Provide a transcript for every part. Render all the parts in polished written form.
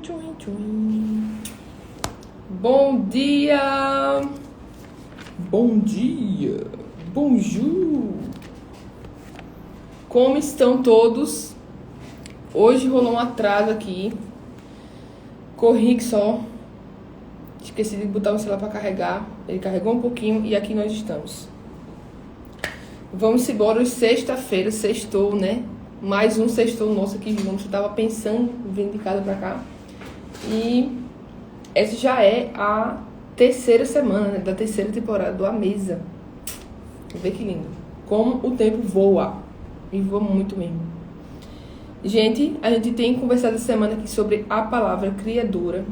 Tchum, tchum. Bom dia! Bom dia! Bonjour! Como estão todos? Hoje rolou um atraso aqui. Corri que só. Esqueci de botar o celular para carregar. Ele carregou um pouquinho e aqui nós estamos. Vamos embora hoje, sexta-feira, sextou, né? Mais um sextou nosso aqui junto. Eu tava pensando em vir de casa pra cá. E essa já é a terceira semana, né, da terceira temporada do A Mesa. Vê que lindo. Como o tempo voa. E voa muito mesmo. Gente, a gente tem conversado essa semana aqui sobre a palavra criadora.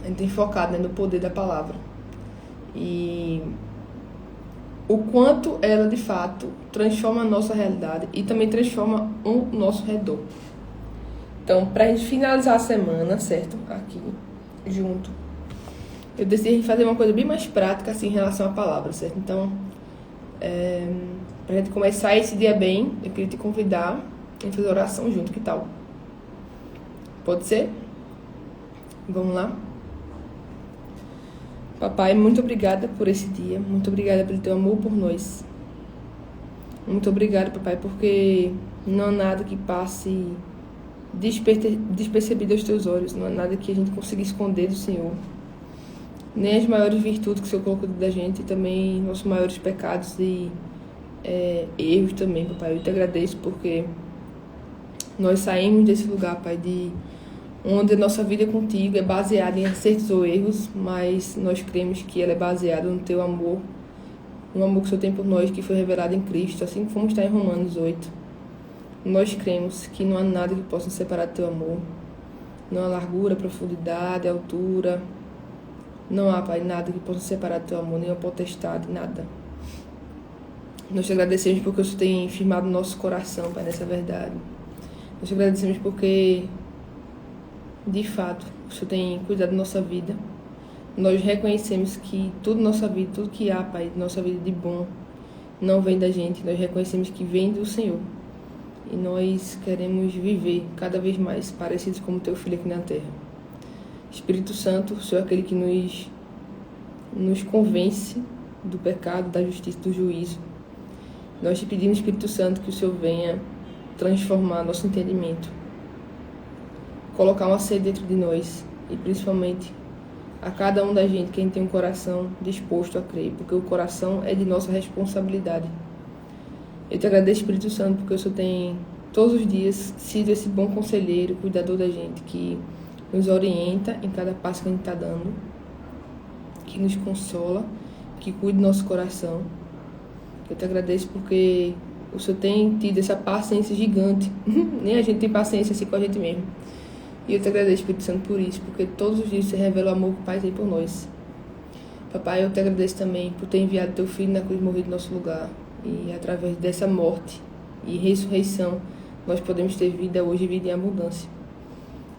A gente tem focado, né, no poder da palavra. E o quanto ela, de fato, transforma a nossa realidade e também transforma o nosso redor. Então, pra gente finalizar a semana, certo? Aqui, junto. Eu decidi fazer uma coisa bem mais prática, assim, em relação à palavra, certo? Então, pra gente começar esse dia bem, eu queria te convidar a fazer oração junto, que tal? Pode ser? Vamos lá? Papai, muito obrigada por esse dia. Muito obrigada pelo teu amor por nós. Muito obrigada, papai, porque não há nada que passe despercebido aos teus olhos. Não há nada que a gente consiga esconder do Senhor. Nem as maiores virtudes que o Senhor colocou dentro da gente. E também nossos maiores pecados e erros também, papai. Eu te agradeço porque nós saímos desse lugar, pai, onde a nossa vida contigo é baseada em acertos ou erros, mas nós cremos que ela é baseada no teu amor, no amor que o Senhor tem por nós, que foi revelado em Cristo, assim como está em Romanos 8. Nós cremos que não há nada que possa nos separar do teu amor. Não há largura, profundidade, altura. Não há, Pai, nada que possa nos separar do teu amor, nem a potestade, nada. Nós te agradecemos porque o Senhor tem firmado no nosso coração, Pai, nessa verdade. Nós te agradecemos porque, de fato, o Senhor tem cuidado da nossa vida. Nós reconhecemos que tudo na nossa vida, tudo que há, Pai, na nossa vida de bom, não vem da gente. Nós reconhecemos que vem do Senhor. E nós queremos viver cada vez mais parecidos como teu Filho aqui na terra. Espírito Santo, o Senhor é aquele que nos convence do pecado, da justiça, do juízo. Nós te pedimos, Espírito Santo, que o Senhor venha transformar nosso entendimento. Colocar uma sede dentro de nós e principalmente a cada um da gente que tem um coração disposto a crer, porque o coração é de nossa responsabilidade. Eu te agradeço, Espírito Santo, porque o Senhor tem todos os dias sido esse bom conselheiro, cuidador da gente, que nos orienta em cada passo que a gente está dando, que nos consola, que cuida do nosso coração. Eu te agradeço porque o Senhor tem tido essa paciência gigante. Nem a gente tem paciência assim com a gente mesmo. E eu te agradeço, Espírito Santo, por isso, porque todos os dias você revela o amor que o Pai tem por nós. Papai, eu te agradeço também por ter enviado teu Filho na cruz morrer no nosso lugar. E através dessa morte e ressurreição, nós podemos ter vida hoje e vida em abundância.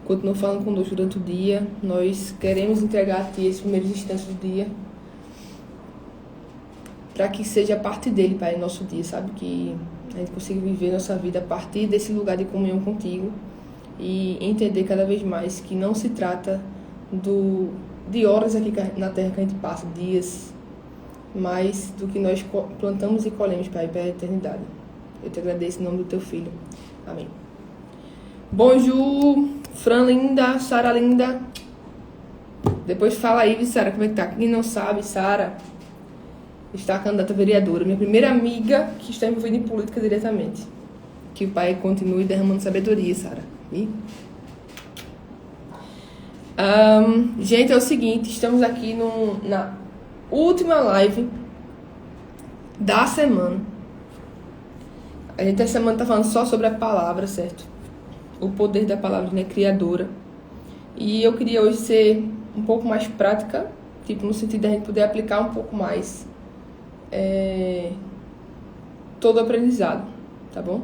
Continua falando conosco durante o dia. Nós queremos entregar a Ti esses primeiros instantes do dia, para que seja a partir dele, Pai, no nosso dia, sabe? Que a gente consiga viver nossa vida a partir desse lugar de comunhão contigo. E entender cada vez mais que não se trata de horas aqui na Terra que a gente passa, dias, mas do que nós plantamos e colhemos, Pai, para a eternidade. Eu te agradeço em nome do teu Filho. Amém. Bonjour, Fran linda, Sara linda. Depois fala aí, Sara, como é que tá? Quem não sabe, Sara está candidata a vereadora. Minha primeira amiga que está envolvida em política diretamente. Que o Pai continue derramando sabedoria, Sara. Gente, é o seguinte, estamos aqui na última live da semana. A gente essa semana tá falando só sobre a palavra, certo? O poder da palavra, né, criadora. E eu queria hoje ser um pouco mais prática, tipo, no sentido da gente poder aplicar um pouco mais todo o aprendizado, tá bom?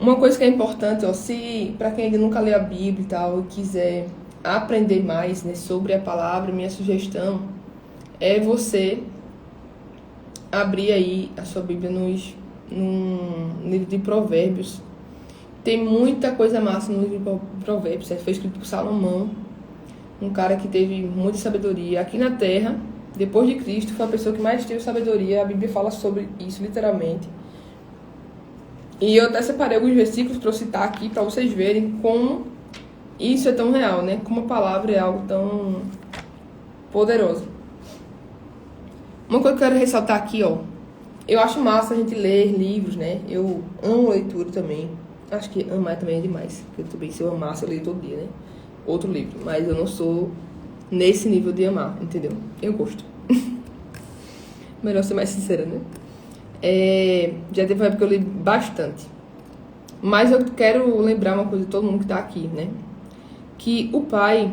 Uma coisa que é importante, ó, se para quem ainda nunca leu a Bíblia e tal, e quiser aprender mais, né, sobre a palavra, minha sugestão é você abrir aí a sua Bíblia num livro de Provérbios, Tem muita coisa massa no livro de Provérbios, certo? Foi escrito por Salomão, um cara que teve muita sabedoria aqui na Terra. Depois de Cristo, foi a pessoa que mais teve sabedoria. A Bíblia fala sobre isso, literalmente. E eu até separei alguns versículos para eu citar aqui, para vocês verem como isso é tão real, né? Como a palavra é algo tão poderoso. Uma coisa que eu quero ressaltar aqui, ó. Eu acho massa a gente ler livros, né? Eu amo leitura também. Acho que amar também é demais. Porque também, se eu amasse, eu leio todo dia, né? Outro livro. Mas eu não sou nesse nível de amar, entendeu? Eu gosto. Melhor ser mais sincera, né? Já teve uma época que eu li bastante. Mas eu quero lembrar uma coisa de todo mundo que tá aqui, né? Que o Pai,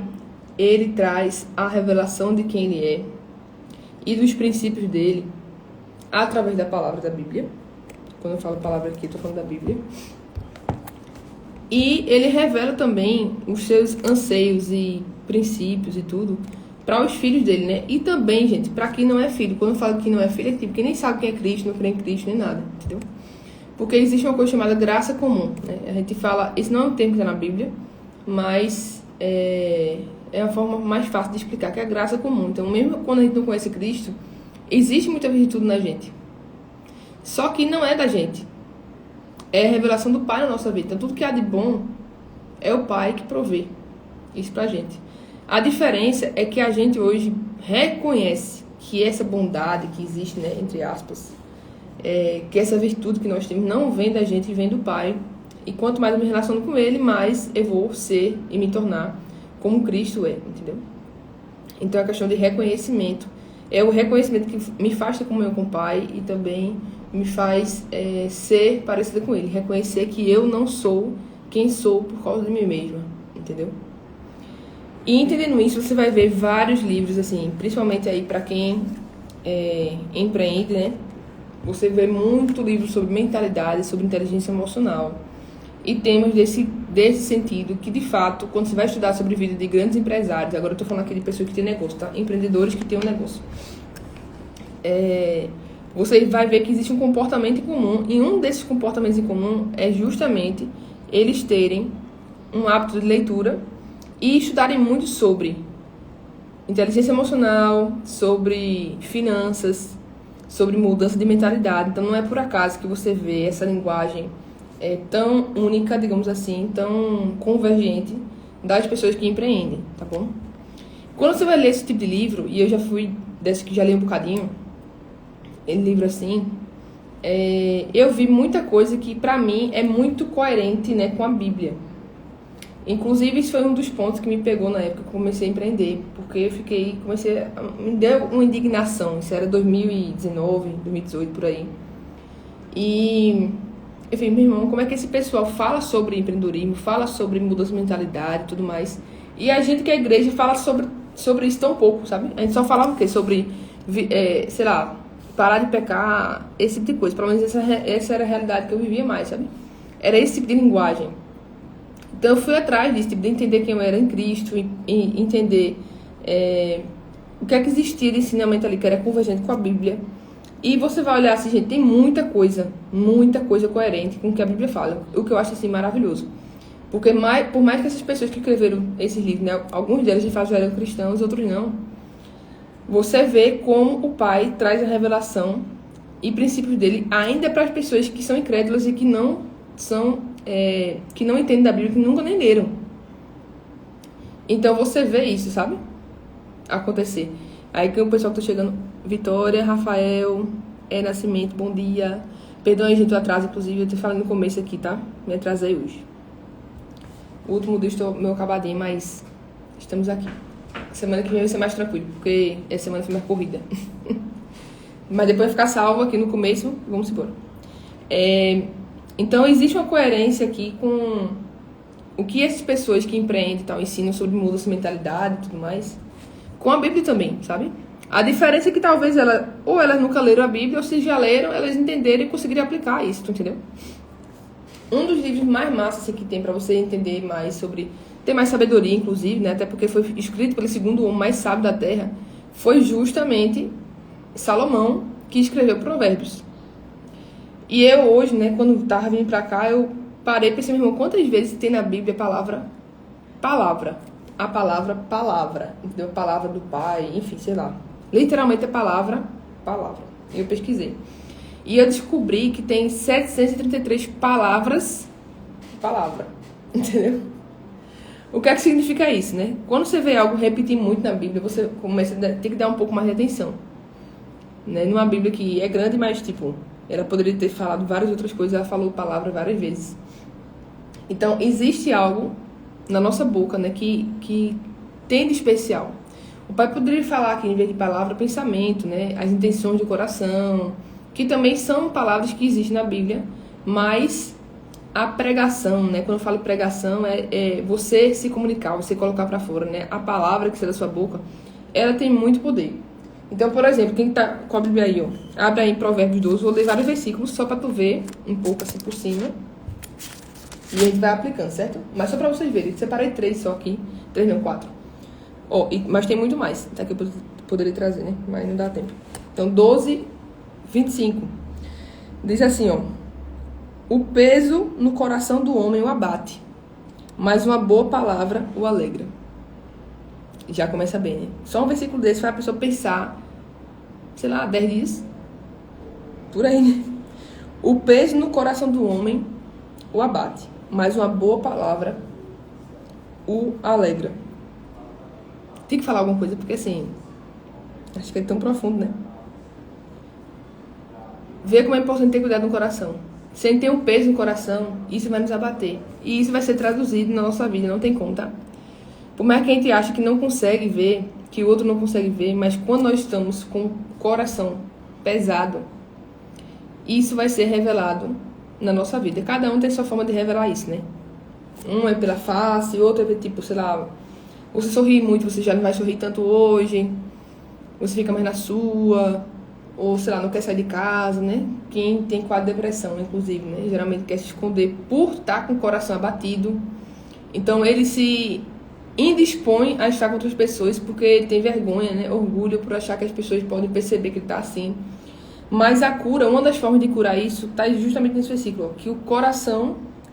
ele traz a revelação de quem ele é e dos princípios dele através da palavra da Bíblia. Quando eu falo palavra aqui, eu tô falando da Bíblia. E ele revela também os seus anseios e princípios e tudo para os filhos dele, né? E também, gente, para quem não é filho. Quando eu falo que não é filho, é tipo quem nem sabe quem é Cristo, não crê em Cristo, nem nada, entendeu? Porque existe uma coisa chamada graça comum, né? A gente fala, esse não é um termo que está na Bíblia, mas é a forma mais fácil de explicar, que é a graça comum. Então, mesmo quando a gente não conhece Cristo, existe muita virtude na gente. Só que não é da gente. É a revelação do Pai na nossa vida. Então, tudo que há de bom é o Pai que provê isso pra gente. A diferença é que a gente hoje reconhece que essa bondade que existe, né, entre aspas, que essa virtude que nós temos não vem da gente, vem do Pai. E quanto mais eu me relaciono com Ele, mais eu vou ser e me tornar como Cristo é, entendeu? Então, é a questão de reconhecimento. É o reconhecimento que me faz ter comunhão com o Pai e também me faz ser parecida com Ele. Reconhecer que eu não sou quem sou por causa de mim mesma, entendeu? E entendendo isso, você vai ver vários livros, assim, principalmente aí para quem empreende, né? Você vê muito livro sobre mentalidade, sobre inteligência emocional e temas desse sentido que, de fato, quando você vai estudar sobre a vida de grandes empresários, agora eu tô falando aqui de pessoas que têm negócio, tá? Empreendedores que têm um negócio. Você vai ver que existe um comportamento em comum, e um desses comportamentos em comum é justamente eles terem um hábito de leitura e estudarem muito sobre inteligência emocional, sobre finanças, sobre mudança de mentalidade. Então, não é por acaso que você vê essa linguagem tão única, digamos assim, tão convergente das pessoas que empreendem, tá bom? Quando você vai ler esse tipo de livro, e eu já fui desse que já li um bocadinho, livro assim, eu vi muita coisa que pra mim é muito coerente, né, com a Bíblia. Inclusive, isso foi um dos pontos que me pegou na época que eu comecei a empreender, porque me deu uma indignação. Isso era 2019, 2018, por aí. E eu falei, meu irmão, como é que esse pessoal fala sobre empreendedorismo, fala sobre mudança de mentalidade e tudo mais, e a gente que é igreja fala sobre isso tão pouco, sabe? A gente só falava o quê? Sobre, sei lá, parar de pecar, esse tipo de coisa. Pelo menos essa era a realidade que eu vivia mais, sabe? Era esse tipo de linguagem. Então eu fui atrás disso, tipo, de entender quem eu era em Cristo, e entender o que é que existia de ensinamento ali que era convergente com a Bíblia. E você vai olhar assim, gente, tem muita coisa coerente com o que a Bíblia fala. O que eu acho assim maravilhoso. Porque por mais que essas pessoas que escreveram esses livros, né, alguns deles de fato já eram cristãos, outros não, você vê como o Pai traz a revelação e princípios dele ainda para as pessoas que são incrédulas e que não entendem da Bíblia, que nunca nem leram. Então você vê isso, sabe? Acontecer. Aí que o pessoal que tá chegando, Vitória, Rafael, Nascimento, bom dia. Perdão aí, gente, o atraso, inclusive, eu tô falando no começo aqui, tá? Me atrasei hoje. O último dia estou meio acabadinho, mas estamos aqui. Semana que vem vai ser mais tranquilo, porque essa semana foi mais corrida. Mas depois vai ficar salvo aqui no começo, vamos embora. Então, existe uma coerência aqui com o que essas pessoas que empreendem e tal ensinam sobre mudança de mentalidade e tudo mais, com a Bíblia também, sabe? A diferença é que talvez elas nunca leram a Bíblia, ou se já leram, elas entenderam e conseguiram aplicar isso, tu entendeu? Um dos livros mais massas assim, que tem pra você entender mais sobre, ter mais sabedoria, inclusive, né? Até porque foi escrito pelo segundo homem mais sábio da Terra, foi justamente Salomão que escreveu Provérbios. E eu hoje, né, quando tava vindo pra cá, eu parei e pensei, meu irmão, quantas vezes tem na Bíblia a palavra palavra, entendeu? A palavra do Pai, enfim, sei lá. Literalmente a palavra. Eu pesquisei. E eu descobri que tem 733 palavra, entendeu? O que é que significa isso, né? Quando você vê algo repetir muito na Bíblia, você começa a ter que dar um pouco mais de atenção, né? Numa Bíblia que é grande, mas, tipo, ela poderia ter falado várias outras coisas, ela falou palavra várias vezes. Então, existe algo na nossa boca, né, que tem de especial. O Pai poderia falar aqui, em vez de palavra, pensamento, né, as intenções do coração, que também são palavras que existem na Bíblia, mas a pregação, né, quando eu falo pregação, é você se comunicar, você colocar para fora, né, a palavra que sai da sua boca, ela tem muito poder. Então, por exemplo, quem tá com a Bíblia aí, ó, abre aí em Provérbios 12, vou ler vários versículos só para tu ver um pouco assim por cima. E a gente vai aplicando, certo? Mas só para vocês verem, separei 3 só aqui, 3 não, 4. Mas tem muito mais, tá? Que eu poderia trazer, né? Mas não dá tempo. Então, 12, 25. Diz assim, ó. O peso no coração do homem o abate, mas uma boa palavra o alegra. Já começa bem, né? Só um versículo desse faz a pessoa pensar, sei lá, 10 dias. Por aí, né? O peso no coração do homem o abate, mas uma boa palavra o alegra. Tem que falar alguma coisa, porque assim, acho que é tão profundo, né? Vê como é importante ter cuidado no coração. Sem ter um peso no coração, isso vai nos abater. E isso vai ser traduzido na nossa vida, não tem como, tá? Por mais que a gente ache que não consegue ver, que o outro não consegue ver, mas quando nós estamos com o coração pesado, isso vai ser revelado na nossa vida. Cada um tem sua forma de revelar isso, né? Um é pela face, outro é tipo, sei lá, você sorri muito, você já não vai sorrir tanto hoje, você fica mais na sua, ou sei lá, não quer sair de casa, né? Quem tem quadro de depressão, inclusive, né? Geralmente quer se esconder por estar com o coração abatido. Então ele se indispõe a estar com outras pessoas porque ele tem vergonha, né? Orgulho por achar que as pessoas podem perceber que ele está assim. Mas a cura, uma das formas de curar isso, está justamente nesse versículo, ó, que o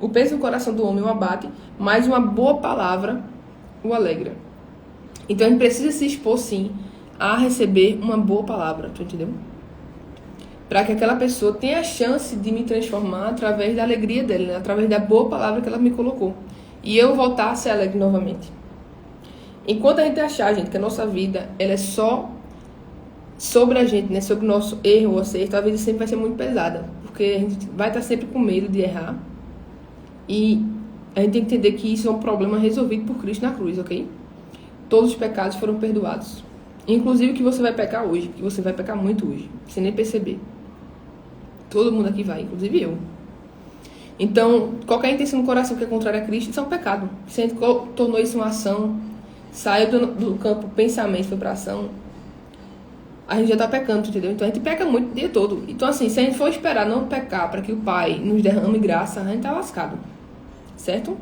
peso do coração do homem o abate, mas uma boa palavra o alegra. Então a gente precisa se expor, sim, a receber uma boa palavra, tu entendeu? Para que aquela pessoa tenha a chance de me transformar através da alegria dela, né? Através da boa palavra que ela me colocou. E eu voltar a ser alegre novamente. Enquanto a gente achar, gente, que a nossa vida ela é só sobre a gente, né? Sobre o nosso erro ou acerto, a vida sempre vai ser muito pesada. Porque a gente vai estar sempre com medo de errar. E a gente tem que entender que isso é um problema resolvido por Cristo na cruz, ok? Todos os pecados foram perdoados. Inclusive que você vai pecar hoje, que você vai pecar muito hoje, sem nem perceber. Todo mundo aqui vai, inclusive eu. Então, qualquer intenção no coração que é contrária a Cristo, isso é um pecado. Se a gente tornou isso uma ação, saiu do campo pensamento, foi pra ação, a gente já tá pecando, entendeu? Então a gente peca muito o dia todo. Então assim, se a gente for esperar não pecar para que o Pai nos derrame graça, a gente tá lascado. Certo?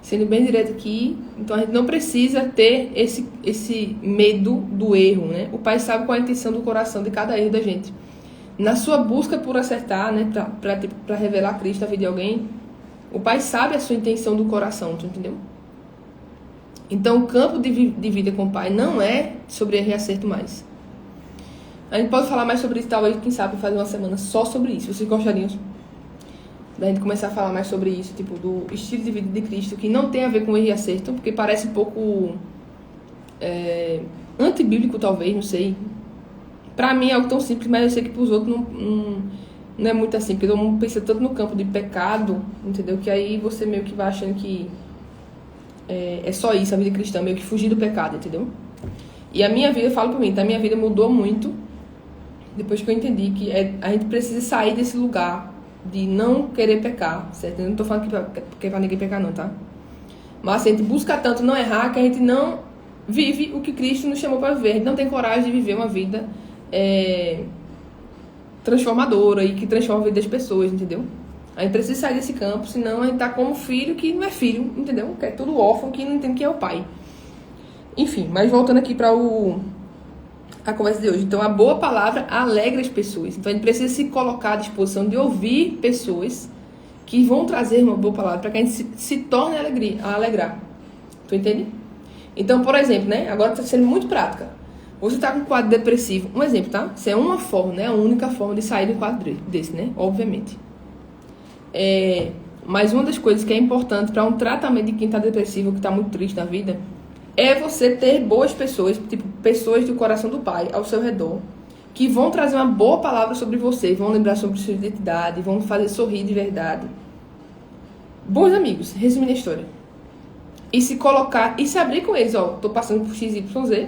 Sendo bem direto aqui, então a gente não precisa ter esse medo do erro, né? O Pai sabe qual é a intenção do coração de cada erro da gente. Na sua busca por acertar, né, para revelar Cristo na vida de alguém, o Pai sabe a sua intenção do coração, tu entendeu? Então o campo de vida com o Pai não é sobre erro e acerto mais. A gente pode falar mais sobre isso, talvez, quem sabe, fazer uma semana só sobre isso. Vocês gostariam da gente começar a falar mais sobre isso, tipo, do estilo de vida de Cristo, que não tem a ver com erro e acerto, porque parece um pouco antibíblico, talvez, não sei. Pra mim é algo tão simples, mas eu sei que pros outros não é muito assim, porque todo mundo pensa tanto no campo de pecado, entendeu? Que aí você meio que vai achando que é só isso, a vida cristã, meio que fugir do pecado, entendeu? E a minha vida, eu falo por mim, tá? A minha vida mudou muito depois que eu entendi que a gente precisa sair desse lugar de não querer pecar, certo? Eu não tô falando que é pra ninguém pecar não, tá? Mas a gente busca tanto não errar que a gente não vive o que Cristo nos chamou para viver. A gente não tem coragem de viver uma vida transformadora e que transforma a vida das pessoas, entendeu? A gente precisa sair desse campo, senão a gente tá como filho que não é filho, entendeu? Que é tudo órfão, que não entende quem é o pai. Enfim, mas voltando aqui para a conversa de hoje. Então, a boa palavra alegra as pessoas. Então, a gente precisa se colocar à disposição de ouvir pessoas que vão trazer uma boa palavra para que a gente se torne a alegrar. Tu entende? Então, por exemplo, né? Agora está sendo muito prática. Você está com um quadro depressivo. Um exemplo, tá? Isso é uma forma, né? A única forma de sair de um quadro desse, né? Obviamente. Mas uma das coisas que é importante para um tratamento de quem está depressivo, que está muito triste na vida, é você ter boas pessoas, tipo, pessoas do coração do Pai ao seu redor, que vão trazer uma boa palavra sobre você, vão lembrar sobre sua identidade, vão fazer sorrir de verdade. Bons amigos, resumindo a história. E se colocar, e se abrir com eles, ó, tô passando por XYZ.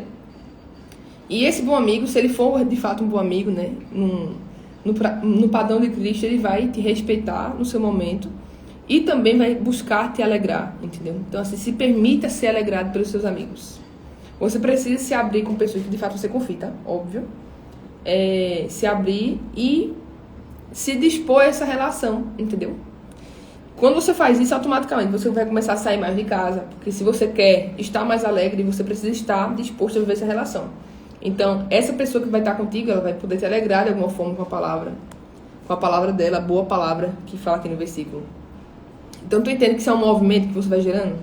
E esse bom amigo, se ele for de fato um bom amigo, né, no padrão de Cristo, ele vai te respeitar no seu momento e também vai buscar te alegrar, entendeu? Então, assim, se permita ser alegrado pelos seus amigos. Você precisa se abrir com pessoas que de fato você confia, tá? Óbvio. Se abrir e se dispor a essa relação, entendeu? Quando você faz isso, automaticamente você vai começar a sair mais de casa, porque se você quer estar mais alegre, você precisa estar disposto a viver essa relação. Então, essa pessoa que vai estar contigo, ela vai poder te alegrar de alguma forma com a palavra dela, a boa palavra que fala aqui no versículo. Então, tu entende que isso é um movimento que você vai gerando?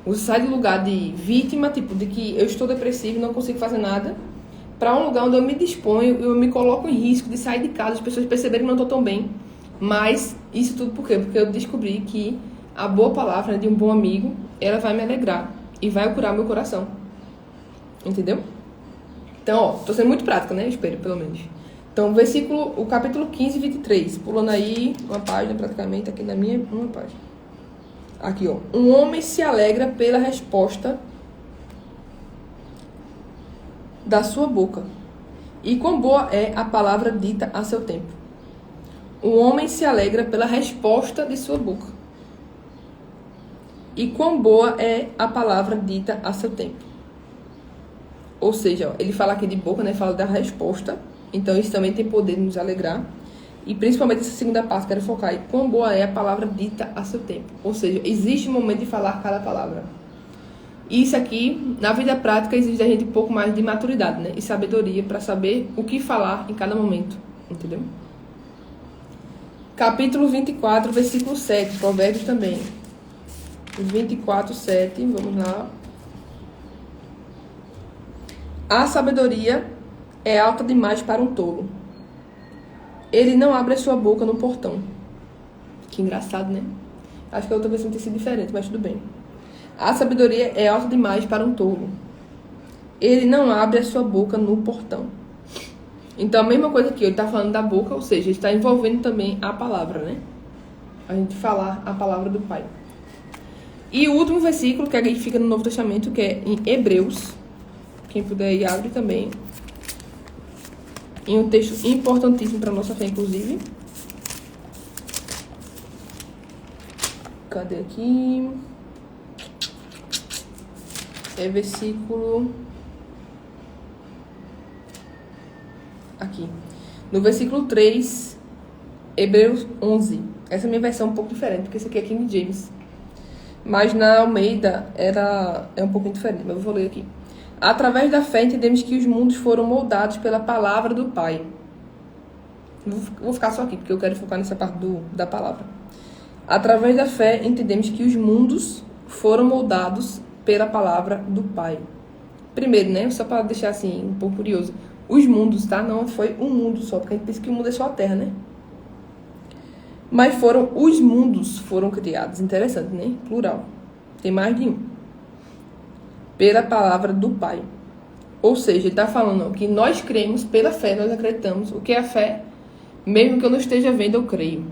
Você sai do lugar de vítima, tipo, de que eu estou depressivo e não consigo fazer nada, para um lugar onde eu me disponho, eu me coloco em risco de sair de casa, as pessoas perceberem que não estou tão bem. Mas isso tudo por quê? Porque eu descobri que a boa palavra de um bom amigo, ela vai me alegrar e vai curar meu coração. Entendeu? Então, ó, tô sendo muito prática, né? Eu espero, pelo menos. Então, o capítulo 15, 23. Pulando aí uma página praticamente, aqui na minha, uma página. Aqui, ó. Um homem se alegra pela resposta da sua boca. E quão boa é a palavra dita a seu tempo. O homem se alegra pela resposta de sua boca. E quão boa é a palavra dita a seu tempo. Ou seja, ó, ele fala aqui de boca, né? Fala da resposta. Então, isso também tem poder de nos alegrar. E principalmente essa segunda parte, quero focar em quão boa é a palavra dita a seu tempo. Ou seja, existe um momento de falar cada palavra. E isso aqui, na vida prática, exige da gente um pouco mais de maturidade, né? E sabedoria para saber o que falar em cada momento. Entendeu? Capítulo 24, versículo 7, Provérbios também. 24, 7, vamos lá. A sabedoria é alta demais para um tolo. Ele não abre a sua boca no portão. Que engraçado, né? Acho que a outra versão tem sido diferente, mas tudo bem. A sabedoria é alta demais para um tolo. Ele não abre a sua boca no portão. Então, a mesma coisa aqui, ele está falando da boca, ou seja, ele está envolvendo também a palavra, né? A gente falar a palavra do Pai. E o último versículo, que aqui fica no Novo Testamento, que é em Hebreus. Quem puder ir, abre também. Em um texto importantíssimo para a nossa fé, inclusive. Cadê aqui? É versículo... Aqui. No versículo 3, Hebreus 11. Essa é a minha versão um pouco diferente, porque esse aqui é King James. Mas na Almeida é um pouquinho diferente, mas eu vou ler aqui. Através da fé entendemos que os mundos foram moldados pela palavra do Pai. Vou ficar só aqui, porque eu quero focar nessa parte da palavra. Através da fé entendemos que os mundos foram moldados pela palavra do Pai. Primeiro, né? Só para deixar assim um pouco curioso. Os mundos, tá? Não foi um mundo só, porque a gente pensa que o mundo é só a Terra, né? Mas os mundos foram criados. Interessante, né? Plural. Tem mais de um. Pela palavra do Pai. Ou seja, ele está falando que nós cremos pela fé, nós acreditamos. O que é a fé? Mesmo que eu não esteja vendo, eu creio.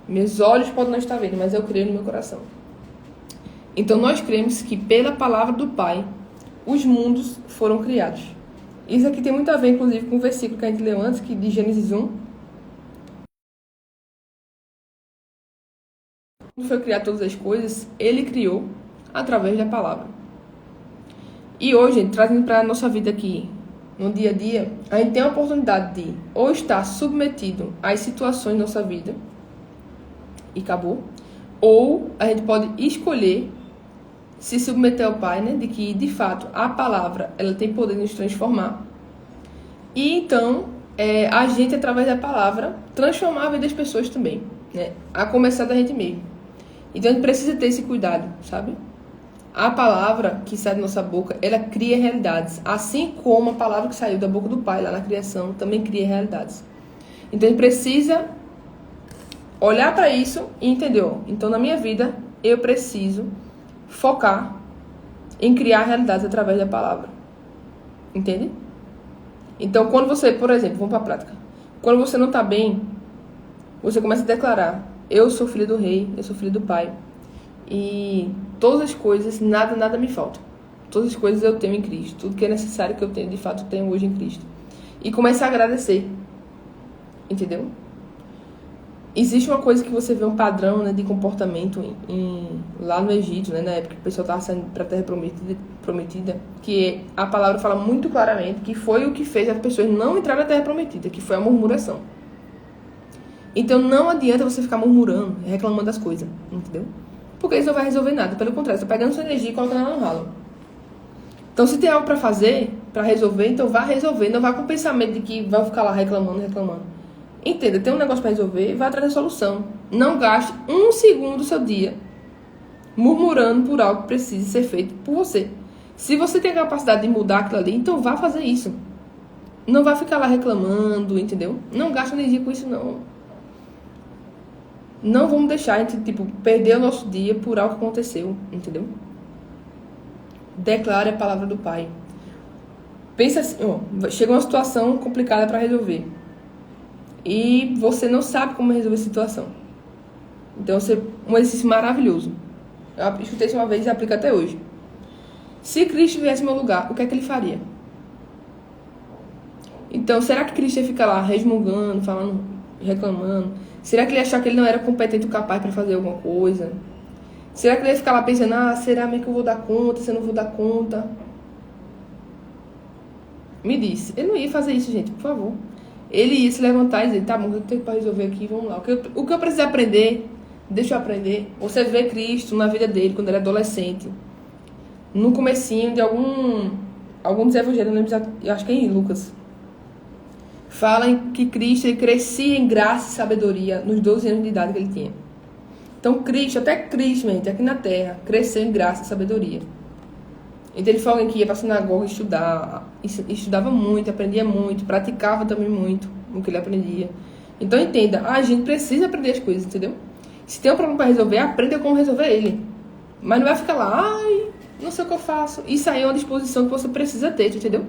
Meus olhos podem não estar vendo, mas eu creio no meu coração. Então, nós cremos que pela palavra do Pai, os mundos foram criados. Isso aqui tem muito a ver, inclusive, com o versículo que a gente leu antes, que de Gênesis 1. Quando foi criar todas as coisas, ele criou através da palavra. E hoje, trazendo para a nossa vida aqui, no dia a dia, a gente tem a oportunidade de ou estar submetido às situações da nossa vida, e acabou, ou a gente pode escolher se submeter ao Pai, né, de que, de fato, a palavra ela tem poder de nos transformar. E então, a gente, através da palavra, transformar a vida das pessoas também. né? A começar da gente mesmo. Então a gente precisa ter esse cuidado, sabe? A palavra que sai da nossa boca, ela cria realidades. Assim como a palavra que saiu da boca do Pai lá na criação também cria realidades. Então a gente precisa olhar para isso e entender, ó, então na minha vida eu preciso focar em criar realidades através da palavra. Entende? Então quando você, por exemplo, vamos para a prática. Quando você não está bem, você começa a declarar: eu sou filho do rei, eu sou filho do Pai. E todas as coisas, nada me falta. Todas as coisas eu tenho em Cristo. Tudo que é necessário que eu tenho, de fato, eu tenho hoje em Cristo. E começar a agradecer. Entendeu? Existe uma coisa que você vê um padrão, né, de comportamento lá no Egito, né, na época que o pessoal estava saindo para a Terra Prometida, que a palavra fala muito claramente que foi o que fez as pessoas não entrar na Terra Prometida, que foi a murmuração. Então não adianta você ficar murmurando, reclamando das coisas, entendeu? Porque isso não vai resolver nada. Pelo contrário, você está pegando sua energia e colocando ela no ralo. Então, se tem algo para fazer, para resolver, então vá resolver. Não vá com o pensamento de que vai ficar lá reclamando. Entenda, tem um negócio para resolver, vá atrás da solução. Não gaste um segundo do seu dia murmurando por algo que precise ser feito por você. Se você tem a capacidade de mudar aquilo ali, então vá fazer isso. Não vá ficar lá reclamando, entendeu? Não gaste energia com isso, não. Não vamos deixar a gente, perder o nosso dia por algo que aconteceu, entendeu? Declare a palavra do Pai. Pensa assim, ó, chega uma situação complicada para resolver. E você não sabe como resolver a situação. Então, um exercício maravilhoso. Eu escutei isso uma vez e aplico até hoje. Se Cristo viesse no meu lugar, o que é que ele faria? Então, será que Cristo ia ficar lá resmungando, falando, reclamando? Será que ele ia achar que ele não era competente ou capaz para fazer alguma coisa? Será que ele ia ficar lá pensando: será mesmo que eu vou dar conta, se eu não vou dar conta? Me disse. Ele não ia fazer isso, gente, por favor. Ele ia se levantar e dizer: tá bom, eu tenho para resolver aqui, vamos lá. O que eu preciso aprender, deixa eu aprender. Você vê Cristo na vida dele, quando ele era adolescente. No comecinho de algum dos evangelhos, eu acho que é em Lucas. Fala que Cristo crescia em graça e sabedoria nos 12 anos de idade que ele tinha. Então até Cristo, gente, aqui na Terra, cresceu em graça e sabedoria. Então ele foi alguém que ia para a sinagoga estudava muito, aprendia muito, praticava também muito o que ele aprendia. Então entenda, a gente precisa aprender as coisas, entendeu? Se tem um problema para resolver, aprenda como resolver ele. Mas não vai ficar lá, não sei o que eu faço. Isso aí é uma disposição que você precisa ter, entendeu?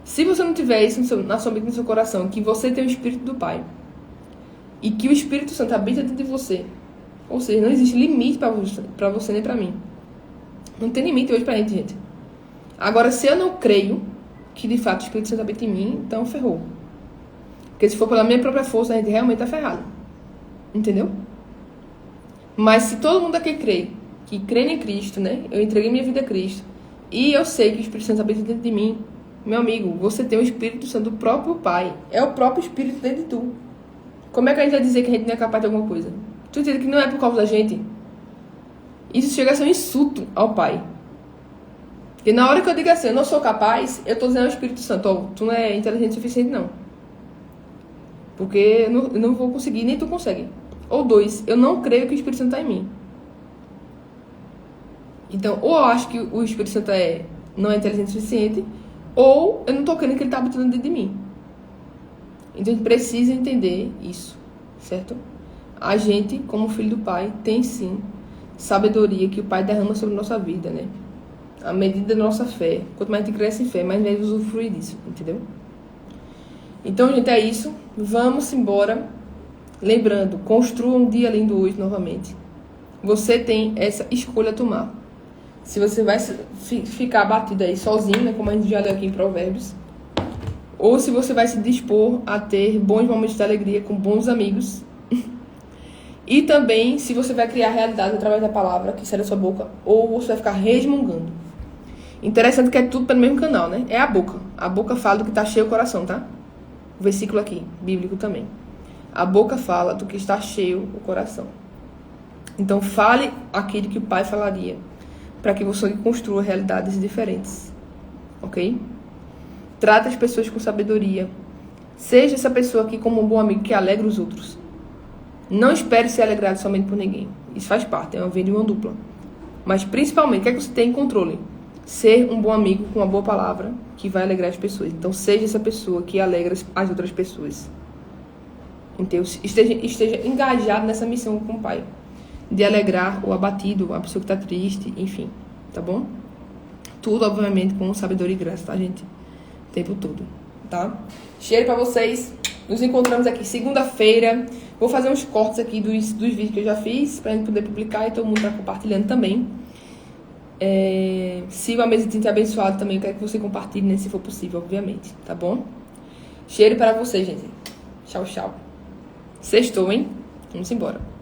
Se você não tiver isso na sua mente, no seu coração, que você tem o Espírito do Pai e que o Espírito Santo habita dentro de você, ou seja, não existe limite para você nem para mim. Não tem limite hoje pra gente. Agora, se eu não creio que de fato o Espírito Santo habita em mim, então ferrou. Porque se for pela minha própria força, a gente realmente tá ferrado. Entendeu? Mas se todo mundo aqui crê, que crê em Cristo, né? Eu entreguei minha vida a Cristo, e eu sei que o Espírito Santo habita dentro de mim, meu amigo, você tem o Espírito Santo do próprio Pai. É o próprio Espírito dentro de tu. Como é que a gente vai dizer que a gente não é capaz de alguma coisa? Tu entende que não é por causa da gente? Isso chega a ser um insulto ao Pai. Porque na hora que eu digo assim, eu não sou capaz, eu estou dizendo ao Espírito Santo: tu não é inteligente o suficiente, não. Porque eu não vou conseguir, nem tu consegue. Ou 2, eu não creio que o Espírito Santo está em mim. Então, ou eu acho que o Espírito Santo não é inteligente o suficiente, ou eu não estou crendo que ele está habitando dentro de mim. Então, a gente precisa entender isso, certo? A gente, como filho do Pai, tem sim sabedoria que o Pai derrama sobre a nossa vida, né? A medida da nossa fé. Quanto mais a gente cresce em fé, mais a gente usufrui disso, entendeu? Então, gente, é isso. Vamos embora. Lembrando, construa um dia além do hoje novamente. Você tem essa escolha a tomar. Se você vai ficar abatido aí sozinho, né, como a gente já leu aqui em Provérbios, ou se você vai se dispor a ter bons momentos de alegria com bons amigos. E também se você vai criar realidade através da palavra que sai da sua boca, ou você vai ficar resmungando. Interessante que é tudo pelo mesmo canal, né? É a boca. A boca fala do que está cheio o coração, tá? O versículo aqui, bíblico também. A boca fala do que está cheio o coração. Então fale aquilo que o Pai falaria, para que você construa realidades diferentes. Ok? Trate as pessoas com sabedoria. Seja essa pessoa aqui como um bom amigo que alegra os outros. Não espere ser alegrado somente por ninguém. Isso faz parte, é uma via de uma dupla. Mas principalmente, o que é que você tem em controle? Ser um bom amigo com uma boa palavra que vai alegrar as pessoas. Então, seja essa pessoa que alegra as outras pessoas. Então, esteja engajado nessa missão com o Pai. De alegrar o abatido, a pessoa que está triste, enfim. Tá bom? Tudo, obviamente, com sabedoria e graça, tá, gente? O tempo todo, tá? Cheiro pra vocês. Nos encontramos aqui segunda-feira. Vou fazer uns cortes aqui dos vídeos que eu já fiz pra gente poder publicar e todo mundo tá compartilhando também. Siga a Mesa de Tinta Abençoado também. Eu quero que você compartilhe, né, se for possível, obviamente, tá bom? Cheiro para vocês, gente. Tchau, tchau. Sextou, hein? Vamos embora.